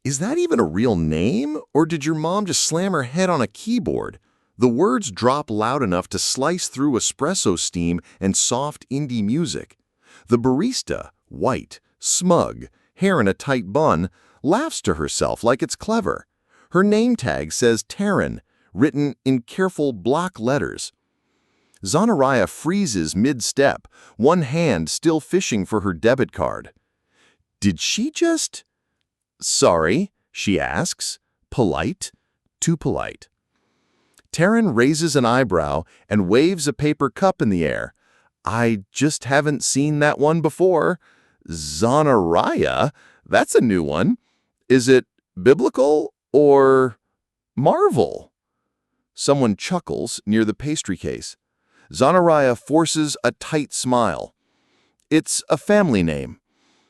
Is that even a real name, or did your mom just slam her head on a keyboard? The words drop loud enough to slice through espresso steam and soft indie music. The barista, white, smug, hair in a tight bun, laughs to herself like it's clever. Her name tag says Taryn, written in careful block letters. Zanariah freezes mid-step, one hand still fishing for her debit card. Did she just... Sorry, she asks. Polite, too polite. Taryn raises an eyebrow and waves a paper cup in the air. I just haven't seen that one before. Zanariah? That's a new one. Is it biblical or Marvel? Someone chuckles near the pastry case. Zanariah forces a tight smile. It's a family name.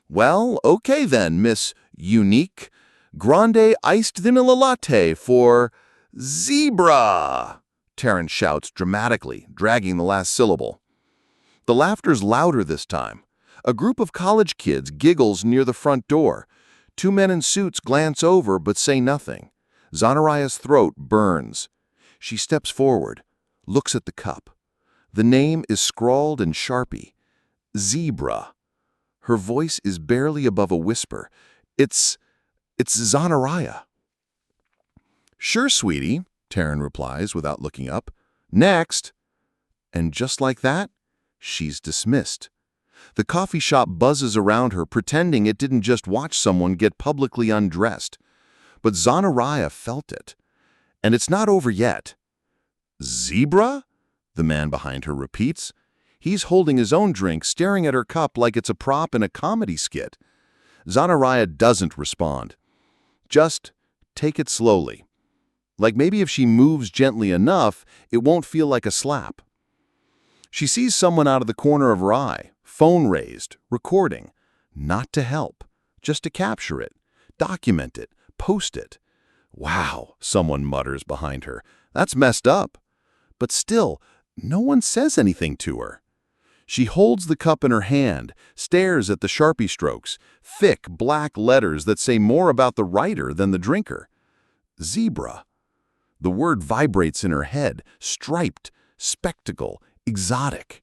Well, okay then, Miss Unique. Grande iced vanilla latte for zebra, Taryn shouts dramatically, dragging the last syllable. The laughter's louder this time. A group of college kids giggles near the front door. Two men in suits glance over but say nothing. Zanariah's throat burns. She steps forward, looks at the cup. The name is scrawled in Sharpie. Zebra. Her voice is barely above a whisper. It's Zanariah. Sure, sweetie, Taryn replies without looking up. Next. And just like that, she's dismissed. The coffee shop buzzes around her, pretending it didn't just watch someone get publicly undressed. But Zanariah felt it. And it's not over yet. Zebra? The man behind her repeats. He's holding his own drink, staring at her cup like it's a prop in a comedy skit. Zanariah doesn't respond. Just take it slowly. Like maybe if she moves gently enough, it won't feel like a slap. She sees someone out of the corner of her eye, phone raised, recording. Not to help, just to capture it, document it, post it. Wow, someone mutters behind her. That's messed up. But still, no one says anything to her. She holds the cup in her hand, stares at the Sharpie strokes, thick black letters that say more about the writer than the drinker. Zebra. The word vibrates in her head, striped, spectacle, exotic.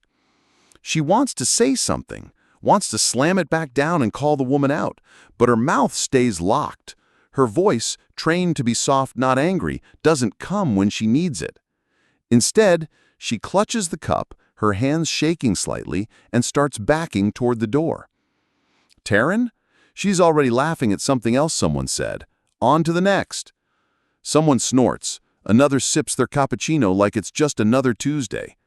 She wants to say something, wants to slam it back down and call the woman out, but her mouth stays locked. Her voice, trained to be soft, not angry, doesn't come when she needs it. Instead, she clutches the cup, her hands shaking slightly, and starts backing toward the door. Taryn? She's already laughing at something else someone said. On to the next. Someone snorts. Another sips their cappuccino like it's just another Tuesday.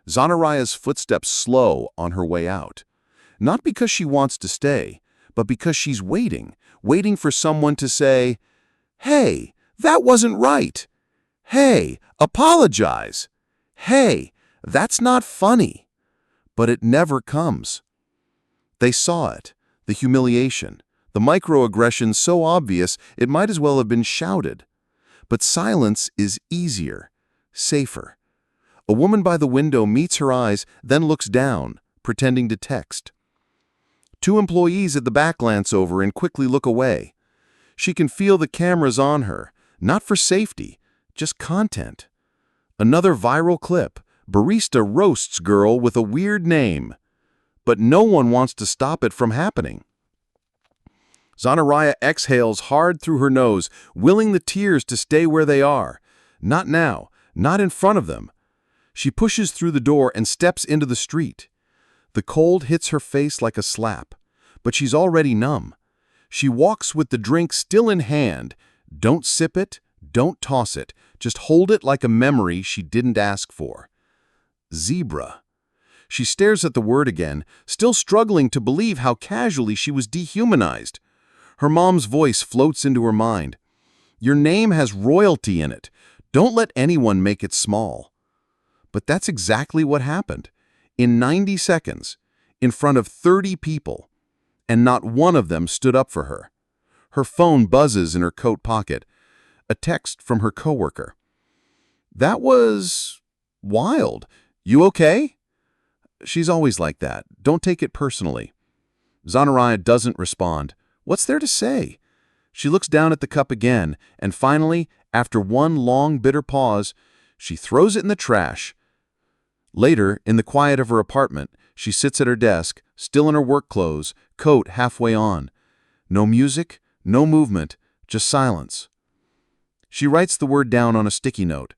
Zanariah's footsteps slow on her way out. Not because she wants to stay, but because she's waiting for someone to say, "Hey, that wasn't right. Hey, apologize. Hey, that's not funny." But it never comes. They saw it, the humiliation, the microaggressions so obvious it might as well have been shouted. But silence is easier, safer. A woman by the window meets her eyes, then looks down, pretending to text. Two employees at the back glance over and quickly look away. She can feel the cameras on her, not for safety, just content. Another viral clip. Barista roasts girl with a weird name. But no one wants to stop it from happening. Zanariah exhales hard through her nose, willing the tears to stay where they are. Not now, not in front of them. She pushes through the door and steps into the street. The cold hits her face like a slap, but she's already numb. She walks with the drink still in hand. Don't sip it, don't toss it. Just hold it like a memory she didn't ask for. Zebra. She stares at the word again, still struggling to believe how casually she was dehumanized. Her mom's voice floats into her mind. Your name has royalty in it. Don't let anyone make it small. But that's exactly what happened. In 90 seconds, in front of 30 people, and not one of them stood up for her. Her phone buzzes in her coat pocket. A text from her coworker. That was wild. You okay? She's always like that. Don't take it personally. Zanariah doesn't respond. What's there to say? She looks down at the cup again, and finally, after one long, bitter pause, she throws it in the trash. Later, in the quiet of her apartment, she sits at her desk, still in her work clothes, coat halfway on. No music, no movement, just silence. She writes the word down on a sticky note.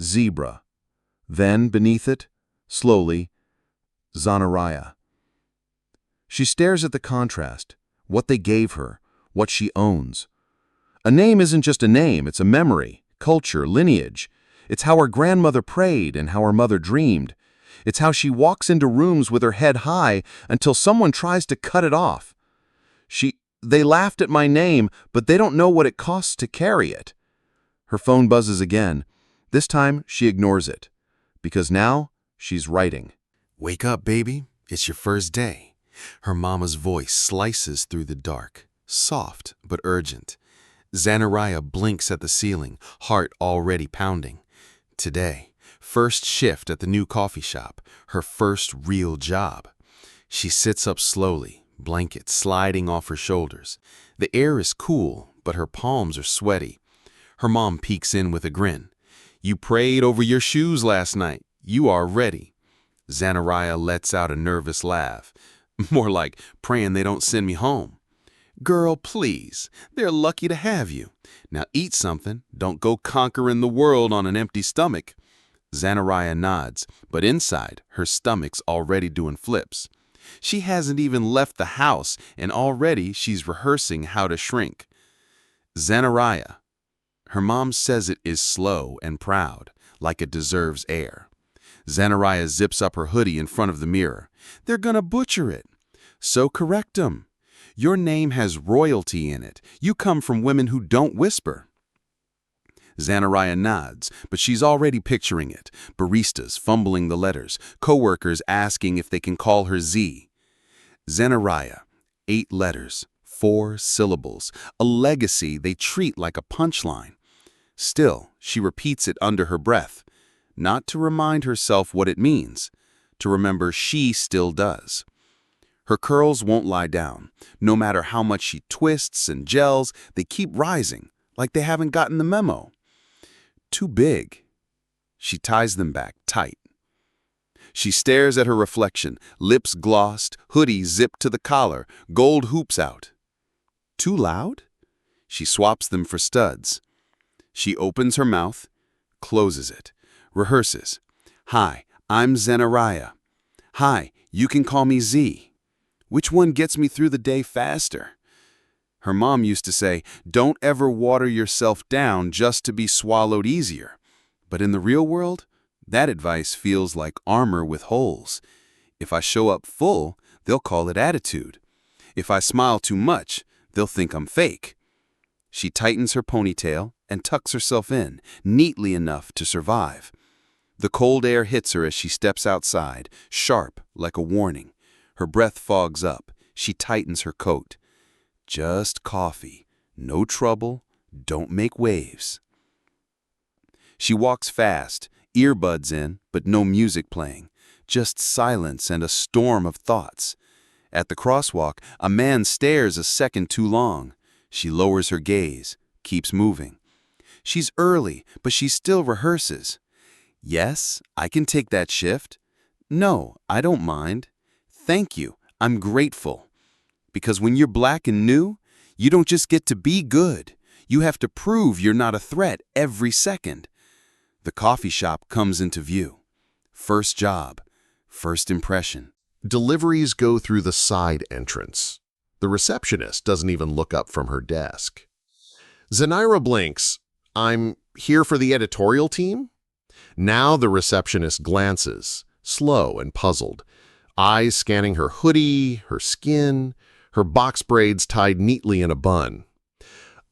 Zebra. Then, beneath it, slowly, Zanariah. She stares at the contrast, what they gave her, what she owns. A name isn't just a name, it's a memory, culture, lineage. It's how her grandmother prayed and how her mother dreamed. It's how she walks into rooms with her head high until someone tries to cut it off. They laughed at my name, but they don't know what it costs to carry it. Her phone buzzes again. This time, she ignores it. Because now, she's writing. Wake up, baby. It's your first day. Her mama's voice slices through the dark, soft but urgent. Zanariah blinks at the ceiling, heart already pounding. Today, first shift at the new coffee shop, her first real job. She sits up slowly, blanket sliding off her shoulders. The air is cool, but her palms are sweaty. Her mom peeks in with a grin. You prayed over your shoes last night. You are ready. Zanariah lets out a nervous laugh. More like praying they don't send me home. Girl, please. They're lucky to have you. Now eat something. Don't go conquering the world on an empty stomach. Zanariah nods, but inside, her stomach's already doing flips. She hasn't even left the house, and already she's rehearsing how to shrink. Zanariah. Her mom says it is slow and proud, like it deserves air. Zanariah zips up her hoodie in front of the mirror. They're gonna butcher it. So correct 'em. Your name has royalty in it. You come from women who don't whisper. Zanariah nods, but she's already picturing it. Baristas fumbling the letters, coworkers asking if they can call her Z. Zanariah, 8 letters, 4 syllables, a legacy they treat like a punchline. Still, she repeats it under her breath, not to remind herself what it means, to remember she still does. Her curls won't lie down. No matter how much she twists and gels, they keep rising, like they haven't gotten the memo. Too big. She ties them back tight. She stares at her reflection, lips glossed, hoodie zipped to the collar, gold hoops out. Too loud? She swaps them for studs. She opens her mouth, closes it, rehearses. Hi, I'm Zanariah. Hi, you can call me Z. Which one gets me through the day faster? Her mom used to say, don't ever water yourself down just to be swallowed easier. But in the real world, that advice feels like armor with holes. If I show up full, they'll call it attitude. If I smile too much, they'll think I'm fake. She tightens her ponytail and tucks herself in, neatly enough to survive. The cold air hits her as she steps outside, sharp like a warning. Her breath fogs up. She tightens her coat. Just coffee. No trouble. Don't make waves. She walks fast, earbuds in, but no music playing. Just silence and a storm of thoughts. At the crosswalk, a man stares a second too long. She lowers her gaze, keeps moving. She's early, but she still rehearses. Yes, I can take that shift. No, I don't mind. Thank you. I'm grateful. Because when you're black and new, you don't just get to be good. You have to prove you're not a threat every second. The coffee shop comes into view. First job, first impression. Deliveries go through the side entrance. The receptionist doesn't even look up from her desk. Zanariah blinks. I'm here for the editorial team? Now the receptionist glances, slow and puzzled, eyes scanning her hoodie, her skin, her box braids tied neatly in a bun.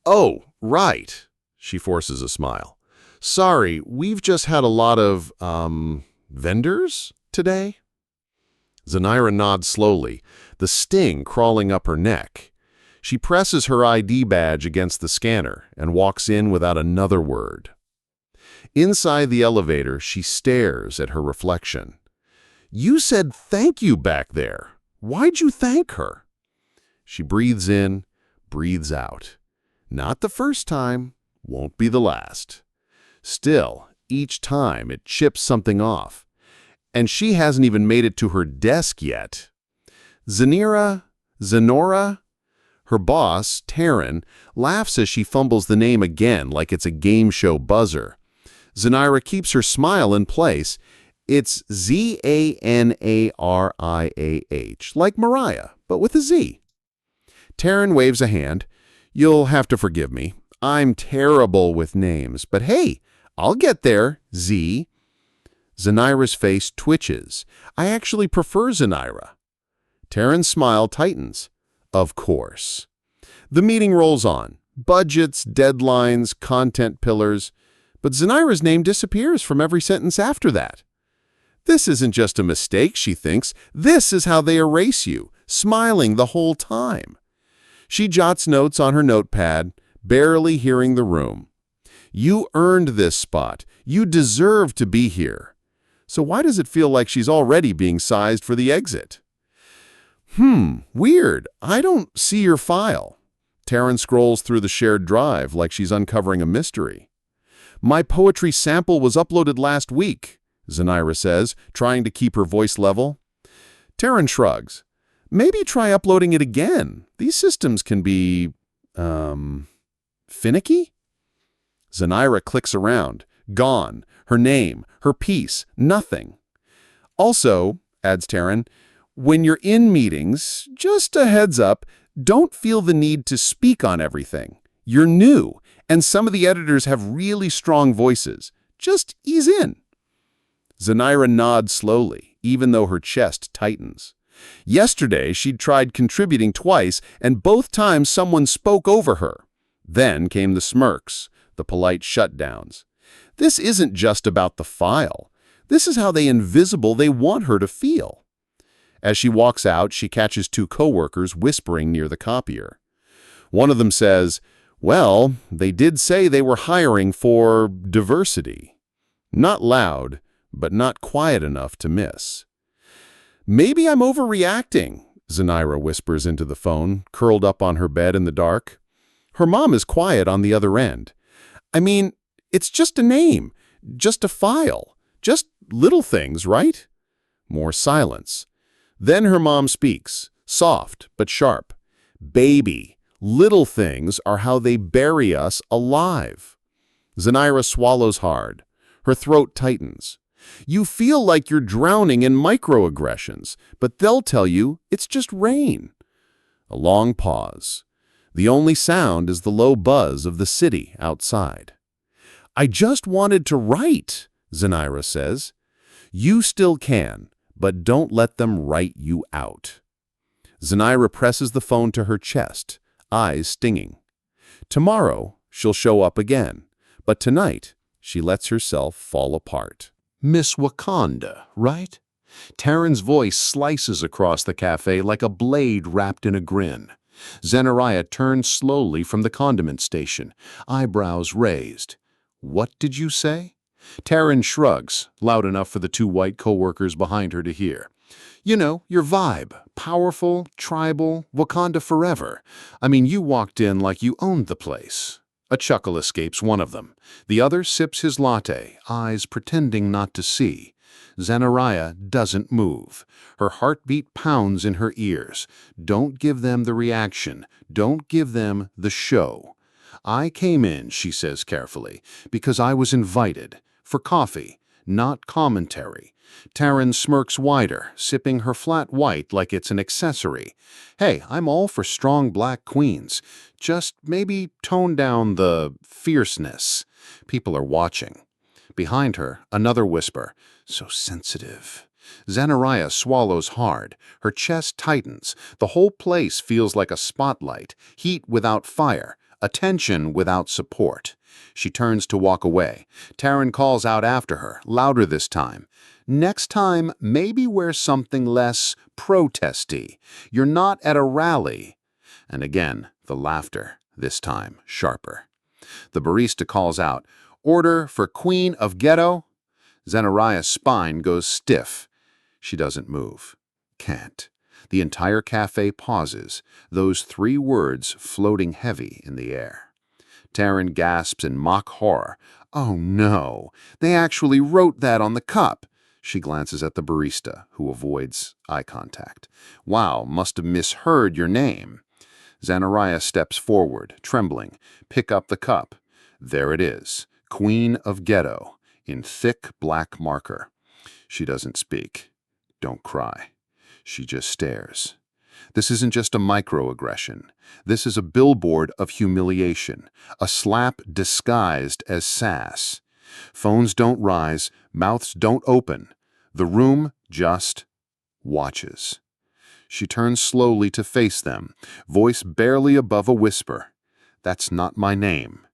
Oh, right, she forces a smile. Sorry, we've just had a lot of, vendors today? Zanariah nods slowly, the sting crawling up her neck. She presses her ID badge against the scanner and walks in without another word. Inside the elevator, she stares at her reflection. You said thank you back there. Why'd you thank her? She breathes in, breathes out. Not the first time, won't be the last. Still, each time it chips something off. And she hasn't even made it to her desk yet. Zanora? Her boss, Taryn, laughs as she fumbles the name again like it's a game show buzzer. Zanariah keeps her smile in place. It's Zanariah, like Mariah, but with a Z. Taryn waves a hand. You'll have to forgive me. I'm terrible with names, but hey, I'll get there, Z. Zanira's face twitches. I actually prefer Zanariah. Taryn's smile tightens. Of course. The meeting rolls on. Budgets, deadlines, content pillars. But Zanira's name disappears from every sentence after that. This isn't just a mistake, she thinks. This is how they erase you, smiling the whole time. She jots notes on her notepad, barely hearing the room. You earned this spot. You deserve to be here. So why does it feel like she's already being sized for the exit? Weird. I don't see your file. Taryn scrolls through the shared drive like she's uncovering a mystery. My poetry sample was uploaded last week, Zanariah says, trying to keep her voice level. Taryn shrugs. Maybe try uploading it again. These systems can be, finicky? Zanariah clicks around. Gone. Her name, her piece, nothing. Also, adds Taryn, when you're in meetings, just a heads up, don't feel the need to speak on everything. You're new, and some of the editors have really strong voices. Just ease in. Zanariah nods slowly, even though her chest tightens. Yesterday, she'd tried contributing twice, and both times someone spoke over her. Then came the smirks, the polite shutdowns. This isn't just about the file. This is how they want her to feel. As she walks out, she catches two coworkers whispering near the copier. One of them says, well, they did say they were hiring for diversity. Not loud, but not quiet enough to miss. Maybe I'm overreacting, Zanariah whispers into the phone, curled up on her bed in the dark. Her mom is quiet on the other end. I mean, it's just a name, just a file, just little things, right? More silence. Then her mom speaks, soft but sharp. Baby, little things are how they bury us alive. Zanariah swallows hard. Her throat tightens. You feel like you're drowning in microaggressions, but they'll tell you it's just rain. A long pause. The only sound is the low buzz of the city outside. I just wanted to write, Zanariah says. You still can, but don't let them write you out. Zanariah presses the phone to her chest, eyes stinging. Tomorrow, she'll show up again, but tonight, she lets herself fall apart. Miss Wakanda, right? Taryn's voice slices across the cafe like a blade wrapped in a grin. Zanariah turns slowly from the condiment station, eyebrows raised. What did you say? Taryn shrugs, loud enough for the two white coworkers behind her to hear. You know, your vibe. Powerful, tribal, Wakanda forever. I mean, you walked in like you owned the place. A chuckle escapes one of them. The other sips his latte, eyes pretending not to see. Zanariah doesn't move. Her heartbeat pounds in her ears. Don't give them the reaction. Don't give them the show. I came in, she says carefully, because I was invited. For coffee, not commentary. Taryn smirks wider, sipping her flat white like it's an accessory. Hey, I'm all for strong black queens. Just maybe tone down the fierceness. People are watching. Behind her, another whisper. So sensitive. Zanariah swallows hard. Her chest tightens. The whole place feels like a spotlight. Heat without fire. Attention without support. She turns to walk away. Taryn calls out after her, louder this time. Next time, maybe wear something less protesty. You're not at a rally. And again, the laughter, this time sharper. The barista calls out, Order for Queen of Ghetto. Zanariah's spine goes stiff. She doesn't move. Can't. The entire cafe pauses, those 3 words floating heavy in the air. Taryn gasps in mock horror. Oh no, they actually wrote that on the cup. She glances at the barista, who avoids eye contact. Wow, must have misheard your name. Zanariah steps forward, trembling. Pick up the cup. There it is, Queen of Ghetto, in thick black marker. She doesn't speak. Don't cry. She just stares. This isn't just a microaggression. This is a billboard of humiliation, a slap disguised as sass. Phones don't rise, mouths don't open. The room just watches. She turns slowly to face them, voice barely above a whisper. That's not my name.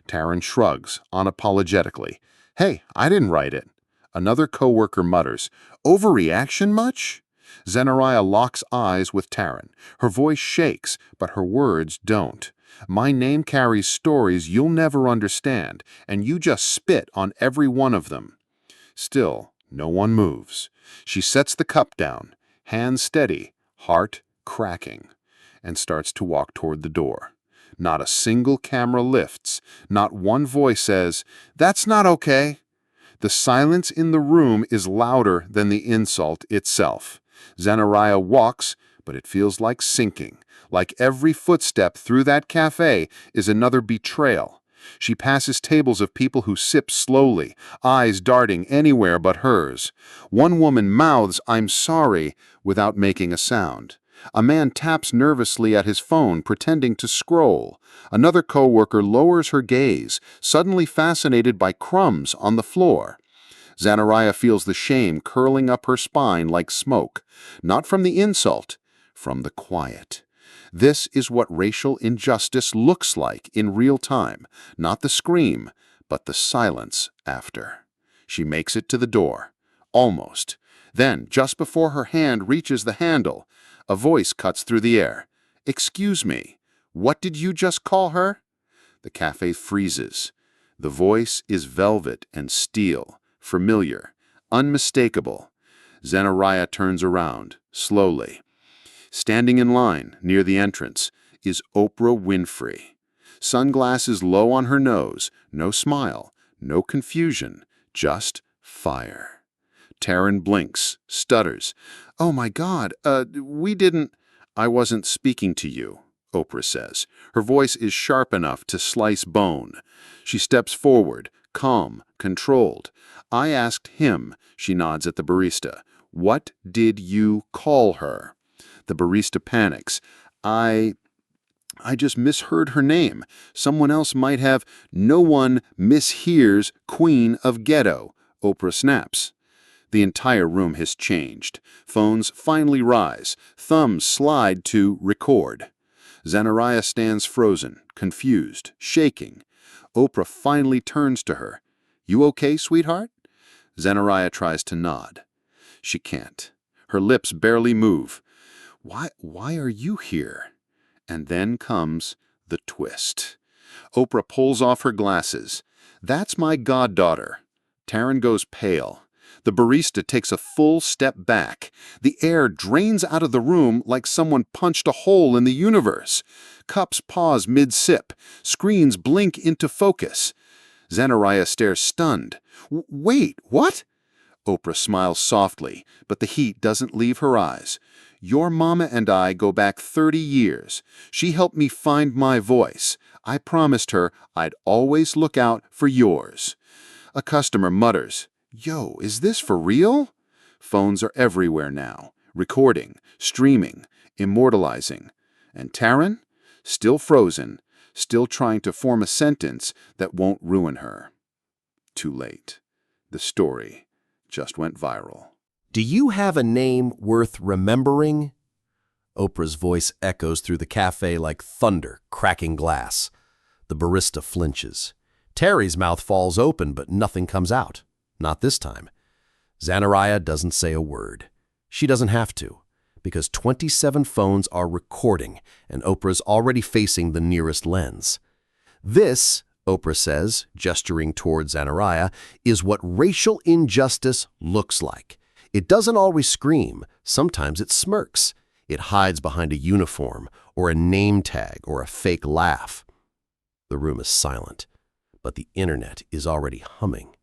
Taryn shrugs, unapologetically. Hey, I didn't write it. Another coworker mutters, overreaction much? Zanariah locks eyes with Taryn. Her voice shakes, but her words don't. My name carries stories you'll never understand, and you just spit on every one of them. Still, no one moves. She sets the cup down, hands steady, heart cracking, and starts to walk toward the door. Not a single camera lifts. Not one voice says, "That's not okay." The silence in the room is louder than the insult itself. Zanariah walks, but it feels like sinking. Like every footstep through that cafe is another betrayal. She passes tables of people who sip slowly, eyes darting anywhere but hers. One woman mouths, "I'm sorry," without making a sound. A man taps nervously at his phone, pretending to scroll. Another coworker lowers her gaze, suddenly fascinated by crumbs on the floor. Zanariah feels the shame curling up her spine like smoke, not from the insult, from the quiet. This is what racial injustice looks like in real time, not the scream, but the silence after. She makes it to the door. Almost. Then, just before her hand reaches the handle, a voice cuts through the air. "Excuse me, what did you just call her?" The cafe freezes. The voice is velvet and steel, familiar, unmistakable. Zanariah turns around, slowly. Standing in line, near the entrance, is Oprah Winfrey. Sunglasses low on her nose, no smile, no confusion, just fire. Taryn blinks, stutters. "Oh my God, we didn't—" "I wasn't speaking to you," Oprah says. Her voice is sharp enough to slice bone. She steps forward, calm, controlled. "I asked him," she nods at the barista. "What did you call her?" The barista panics. I just misheard her name. Someone else might have—" "No one mishears Queen of Ghetto," Oprah snaps. The entire room has changed. Phones finally rise. Thumbs slide to record. Zanariah stands frozen, confused, shaking. Oprah finally turns to her. "You okay, sweetheart?" Zanariah tries to nod. She can't. Her lips barely move. Why are you here?" And then comes the twist. Oprah pulls off her glasses. "That's my goddaughter." Taryn goes pale. The barista takes a full step back. The air drains out of the room like someone punched a hole in the universe. Cups pause mid-sip. Screens blink into focus. Zanariah stares stunned. "Wait, what?" Oprah smiles softly, but the heat doesn't leave her eyes. "Your mama and I go back 30 years. She helped me find my voice. I promised her I'd always look out for yours." A customer mutters, "Yo, is this for real?" Phones are everywhere now, recording, streaming, immortalizing. And Taryn? Still frozen, still trying to form a sentence that won't ruin her. Too late. The story just went viral. "Do you have a name worth remembering?" Oprah's voice echoes through the cafe like thunder cracking glass. The barista flinches. Terry's mouth falls open, but nothing comes out. Not this time. Zanariah doesn't say a word. She doesn't have to, because 27 phones are recording, and Oprah's already facing the nearest lens. "This," Oprah says, gesturing toward Zanariah, "is what racial injustice looks like. It doesn't always scream. Sometimes it smirks. It hides behind a uniform, or a name tag, or a fake laugh." The room is silent, but the internet is already humming.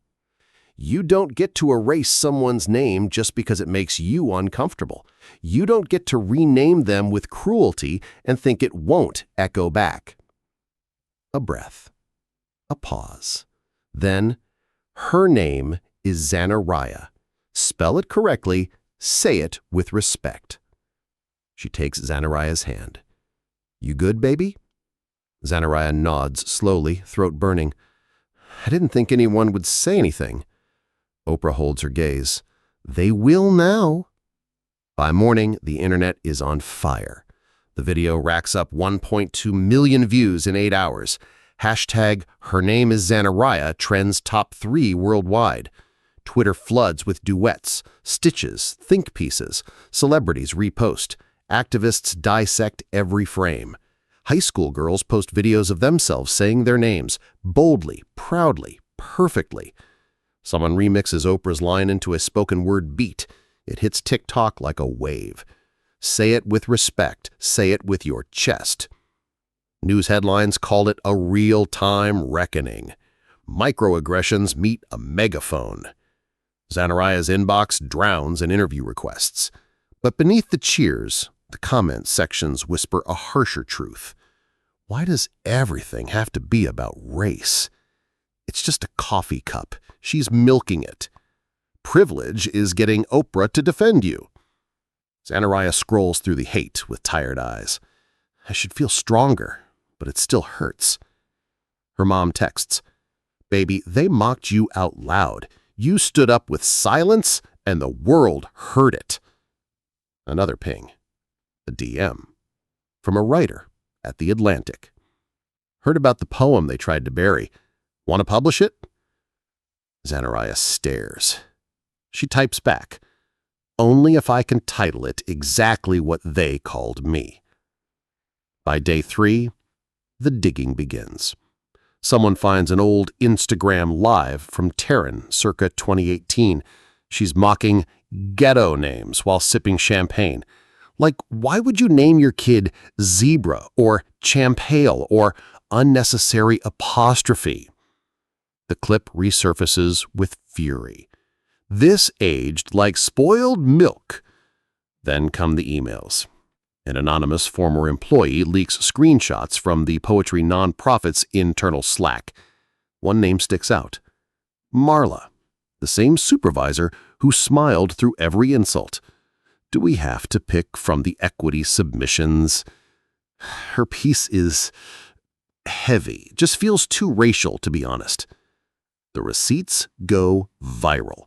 You don't get to erase someone's name just because it makes you uncomfortable. You don't get to rename them with cruelty and think it won't echo back. A breath. A pause. Then, her name is Zanariah. Spell it correctly, say it with respect. She takes Zanariah's hand. You good, baby? Zanariah nods slowly, throat burning. I didn't think anyone would say anything. Oprah holds her gaze. They will now. By morning, the internet is on fire. The video racks up 1.2 million views in 8 hours. Hashtag Her Name is Zanariah trends top 3 worldwide. Twitter floods with duets, stitches, think pieces. Celebrities repost. Activists dissect every frame. High school girls post videos of themselves saying their names, boldly, proudly, perfectly. Someone remixes Oprah's line into a spoken word beat. It hits TikTok like a wave. Say it with respect. Say it with your chest. News headlines call it a real-time reckoning. Microaggressions meet a megaphone. Zanariah's inbox drowns in interview requests. But beneath the cheers, the comment sections whisper a harsher truth. Why does everything have to be about race? It's just a coffee cup. She's milking it. Privilege is getting Oprah to defend you. Zanariah scrolls through the hate with tired eyes. I should feel stronger, but it still hurts. Her mom texts, Baby, they mocked you out loud. You stood up with silence, and the world heard it. Another ping. A DM. From a writer at The Atlantic. Heard about the poem they tried to bury. Want to publish it? Zanariah stares. She types back, only if I can title it exactly what they called me. By day 3, the digging begins. Someone finds an old Instagram live from Taryn, circa 2018. She's mocking ghetto names while sipping champagne. Like, why would you name your kid Zebra or Champale or unnecessary apostrophe? The clip resurfaces with fury. This aged like spoiled milk. Then come the emails. An anonymous former employee leaks screenshots from the poetry nonprofit's internal Slack. One name sticks out. Marla, the same supervisor who smiled through every insult. Do we have to pick from the equity submissions? Her piece is heavy, just feels too racial, to be honest. The receipts go viral.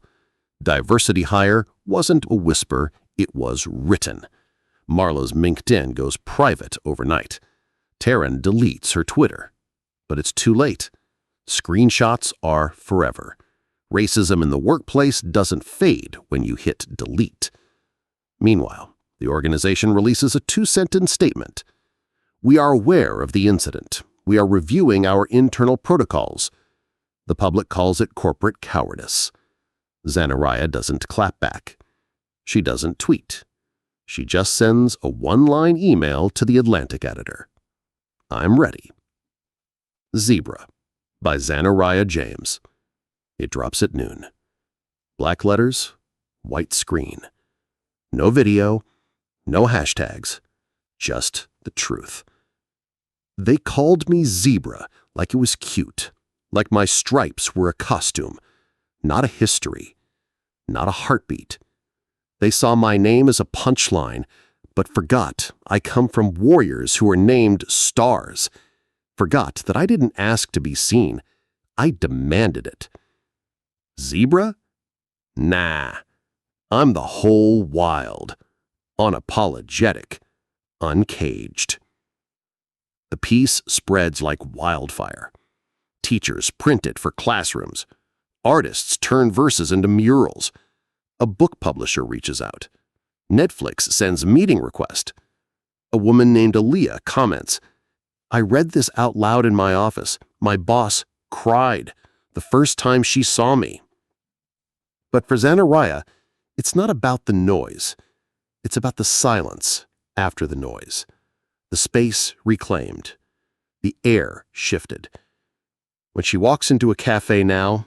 Diversity hire wasn't a whisper, it was written. Marla's LinkedIn goes private overnight. Taryn deletes her Twitter. But it's too late. Screenshots are forever. Racism in the workplace doesn't fade when you hit delete. Meanwhile, the organization releases a 2-sentence statement. We are aware of the incident. We are reviewing our internal protocols. The public calls it corporate cowardice. Zanariah doesn't clap back. She doesn't tweet. She just sends a 1-line email to the Atlantic editor. I'm ready. Zebra by Zanariah James. It drops at noon. Black letters, white screen. No video, no hashtags, just the truth. They called me Zebra like it was cute, like my stripes were a costume, not a history, not a heartbeat. They saw my name as a punchline, but forgot I come from warriors who are named stars. Forgot that I didn't ask to be seen. I demanded it. Zebra? Nah. I'm the whole wild. Unapologetic. Uncaged. The piece spreads like wildfire. Teachers print it for classrooms. Artists turn verses into murals. A book publisher reaches out. Netflix sends meeting request. A woman named Aaliyah comments, I read this out loud in my office. My boss cried the first time she saw me. But for Zanariah, it's not about the noise. It's about the silence after the noise. The space reclaimed. The air shifted. When she walks into a cafe now,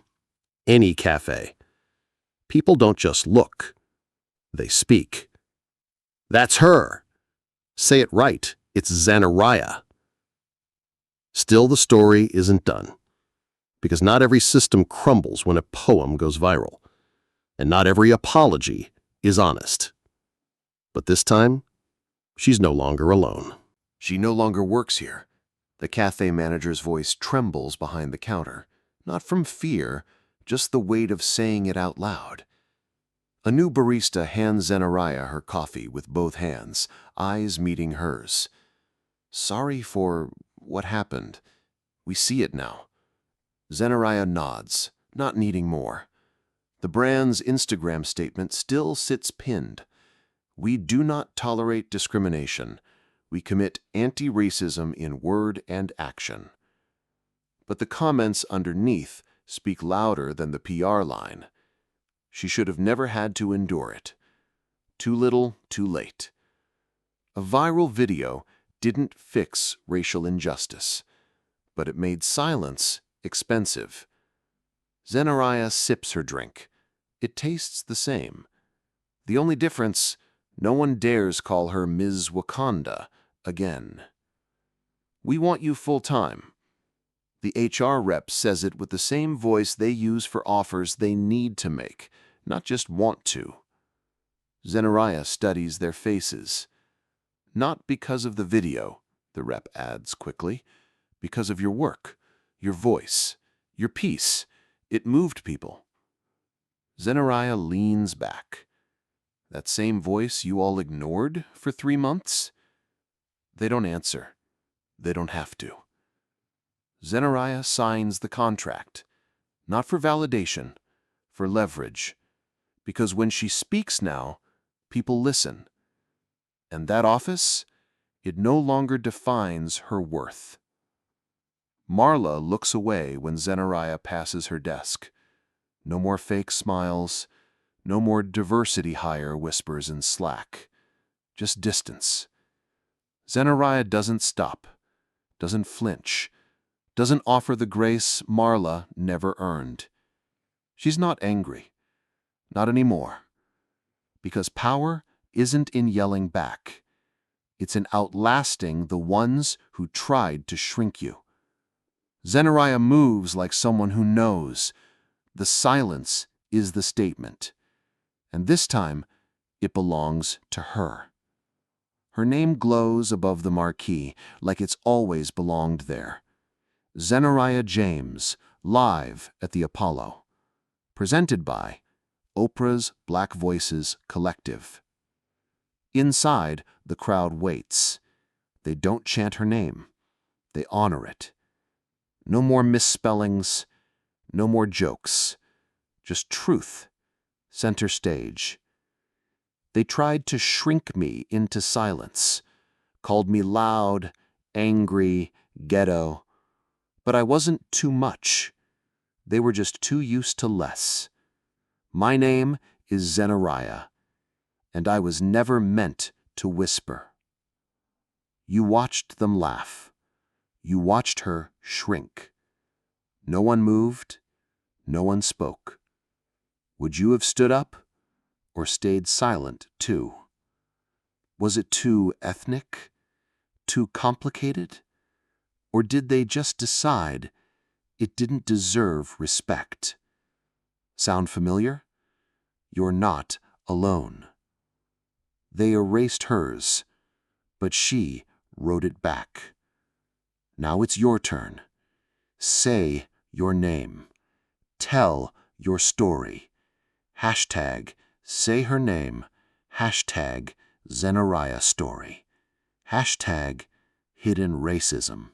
any cafe, people don't just look, they speak. That's her. Say it right, it's Zanariah. Still, the story isn't done, because not every system crumbles when a poem goes viral, and not every apology is honest. But this time, she's no longer alone. She no longer works here. The cafe manager's voice trembles behind the counter, not from fear, just the weight of saying it out loud. A new barista hands Zanariah her coffee with both hands, eyes meeting hers. Sorry for what happened. We see it now. Zanariah nods, not needing more. The brand's Instagram statement still sits pinned. We do not tolerate discrimination. We commit anti-racism in word and action. But the comments underneath speak louder than the PR line. She should have never had to endure it. Too little, too late. A viral video didn't fix racial injustice, but it made silence expensive. Zanariah sips her drink. It tastes the same. The only difference, no one dares call her Ms. Wakanda again. We want you full-time. The HR rep says it with the same voice they use for offers they need to make, not just want to. Zanariah studies their faces. Not because of the video, the rep adds quickly, because of your work, your voice, your piece. It moved people. Zanariah leans back. That same voice you all ignored for 3 months? They don't answer. They don't have to. Zanariah signs the contract, not for validation, for leverage. Because when she speaks now, people listen. And that office, it no longer defines her worth. Marla looks away when Zanariah passes her desk. No more fake smiles, no more diversity hire whispers in Slack. Just distance. Zanariah doesn't stop, doesn't flinch, doesn't offer the grace Marla never earned. She's not angry. Not anymore. Because power isn't in yelling back. It's in outlasting the ones who tried to shrink you. Zanariah moves like someone who knows. The silence is the statement. And this time, it belongs to her. Her name glows above the marquee like it's always belonged there. Zanariah James, live at the Apollo. Presented by Oprah's Black Voices Collective. Inside, the crowd waits. They don't chant her name. They honor it. No more misspellings, no more jokes. Just truth. Center stage. They tried to shrink me into silence, called me loud, angry, ghetto. But I wasn't too much. They were just too used to less. My name is Zanariah, and I was never meant to whisper. You watched them laugh. You watched her shrink. No one moved. No one spoke. Would you have stood up or stayed silent too? Was it too ethnic? Too complicated? Or did they just decide it didn't deserve respect? Sound familiar? You're not alone. They erased hers, but she wrote it back. Now it's your turn. Say your name. Tell your story. Hashtag say her name. Hashtag Zanariah story. Hashtag hidden racism.